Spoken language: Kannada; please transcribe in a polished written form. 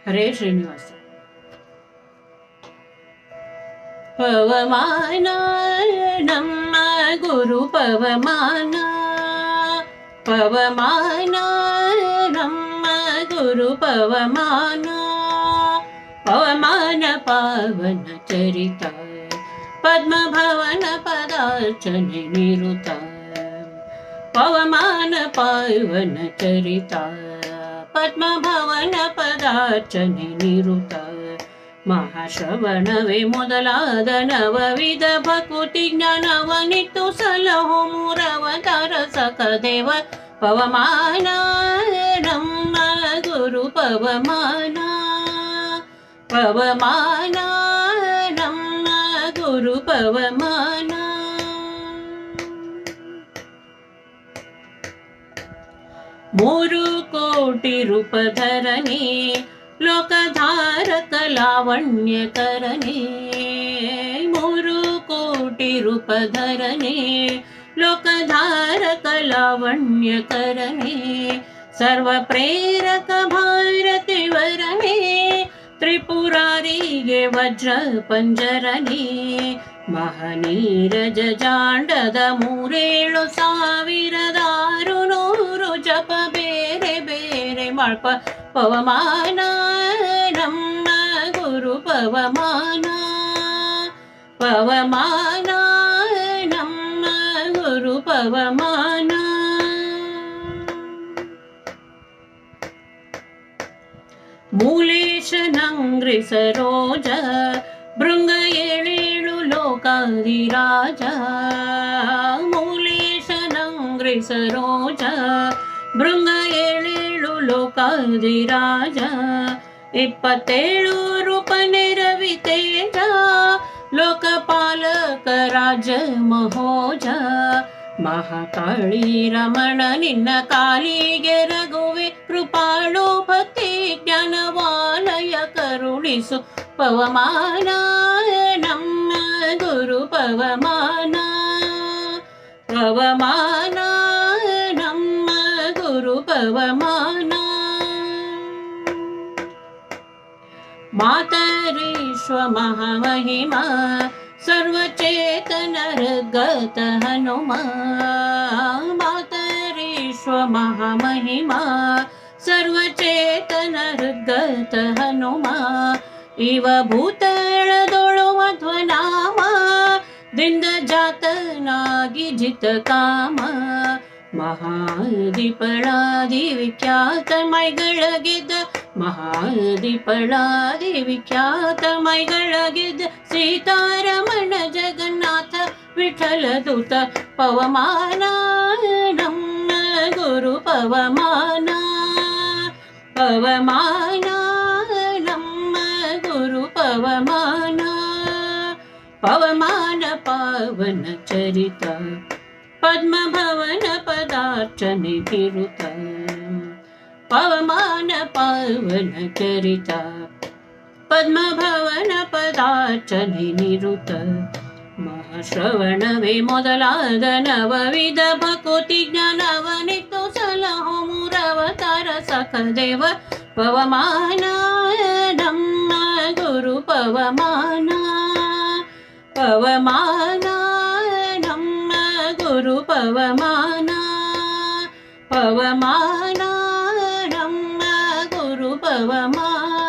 ಹರೇ ಶ್ರೀನಿವಾಸ. ಪವಮಾನ ನಮ್ಮ ಗುರು ಪವಮಾನ, ಪವಮಾನ ನಮ್ಮ ಗುರು ಪವಮಾನ, ಪವಮಾನ ಪಾವನ ಚರಿತ ಪದ್ಮಭವನ ಪದಾರ್ಚನೆ ನಿರುತ, ಪವಮಾನ ಪಾವನ ಚರಿತ ಪದ್ಮಭವನ ಪದಾರ್ಚನೆ ನಿರುತ, ಮಹಾಶ್ರವಣವೇ ಮೊದಲಾದ ನವವಿಧ ಭಕುತಿ ಜ್ಞಾನವನಿತ್ತು ಸಲಹು ಮೂರವತಾರ ಸಖದೇವ, ಪವಮಾನ ನಮ್ಮ ಗುರು ಪವಮಾನ, ಪವಮಾನ ನಮ್ಮ ಗುರು ಪವಮಾನ. ಮೂರು ಕೋಟಿ ರೂಪಧರನೇ ಲೋಕಧಾರಕ ಲಾವಣ್ಯಕರನೇ, ಮೂರು ಕೋಟಿ ರೂಪಧರನೇ ಲೋಕಧಾರಕ ಲಾವಣ್ಯಕರನೇ, ಸರ್ವ ಪ್ರೇರಕ ಭಾರತಿ ವರನೇ, ತ್ರಿಪುರಾರಿಗೆ ವಜ್ರ ಪಂಜರನೇ, ಮಹನೀರಜ ಜಾಂಡದ 37,600 ಜಪ ಬೇರೆ ಬೇರೆ ಮಲ್ಪ, ಪವಮಾನ ನಮ್ಮ ಗುರು ಪವಮಾನ, ಪವಮಾನ ನಮ್ಮ ಗುರು ಪವಮಾನ. ಮೂಲೇಶನಂಗ್ರಿ ಸರೋಜ ಭೃಂಗ 7 ಲೋಕಾಧಿರಾಜ, ಮೂಲೇಶನಂಗ್ರಿ ಸರೋಜ ಭೃಂಗ 7 ಲೋಕಾಧಿರಾಜ, 27 ರೂಪನೆ ರವಿ ತೇಜ ಲೋಕಪಾಲಕ ರಾಜ ಮಹೋಜ, ಮಹಾಕಾಳಿ ರಮಣ ನಿನ್ನ ಕಾಲಿಗೆ ರಘುವೆ ಕೃಪಾಳು ಭಕ್ತಿ ಜ್ಞಾನವಾಲಯ ಕರುಣಿಸು, ಪವಮಾನ ನಮ್ಮ ಗುರು ಪವಮಾನ, ಪವಮಾನ ನಮ್ಮ ಗುರು ಪವಮಾನ. ಮಾತರೇಶ್ವ ಮಹಾಮಹಿಮಾ ಸರ್ವಚೇತನ ಋಗತ ಹನುಮ, ಮಾತರೇಶ್ವ ಮಹಾಮಹಿಮಾ ಸರ್ವಚೇತನ ಋಗತ ಹನುಮ, ಇವ ಭೂತಳದೊಳು ಮಧ್ವನಾಮ ದಿಂದ ಜಾತನಾಗಿ ಜಿತ ಕಾಮ, ಮಹಾದಿಪಳಾದಿ ವಿಖ್ಯಾತ ಮೈಗಳಗಿದ್ದ, ಮಹಾದಿಪಳಾದಿ ವಿಖ್ಯಾತ ಮೈಗಳಗಿದ್ದ ಸೀತಾರಮಣ ಜಗನ್ನಾಥ ವಿಠಲ ದೂತ, ಪವಮಾನ ನಮ್ಮ ಗುರು ಪವಮಾನ, ಪವಮಾನ ನಮ್ಮ ಗುರು ಪವಮಾನ, ಪವಮಾನ ಪಾವನ ಚರಿತ ಪದ್ಮಭವನ ಪದಾರ್ಚನೆ ನಿರುತ, ಪವಮಾನ ಪಾವನ ಚರಿತ ಪದ್ಮಭವನ ಪದಾರ್ಚನೆ ನಿರುತ, ಮಹಾಶ್ರವಣವೇ ಮೊದಲಾದ ನವವಿಧ ಭಕುತಿ ಜ್ಞಾನವನಿತ್ತು ಸಲಹು ಮೂರವತಾರ ಸಖದೇವ, ಪವಮಾನ ನಮ್ಮ ಗುರು ಪವಮಾನ, ಪವಮಾನ ನಮ್ಮ ಗುರು ಪವಮಾನ, ಪವಮಾನ ನಮ್ಮ ಗುರು ಪವಮಾನ.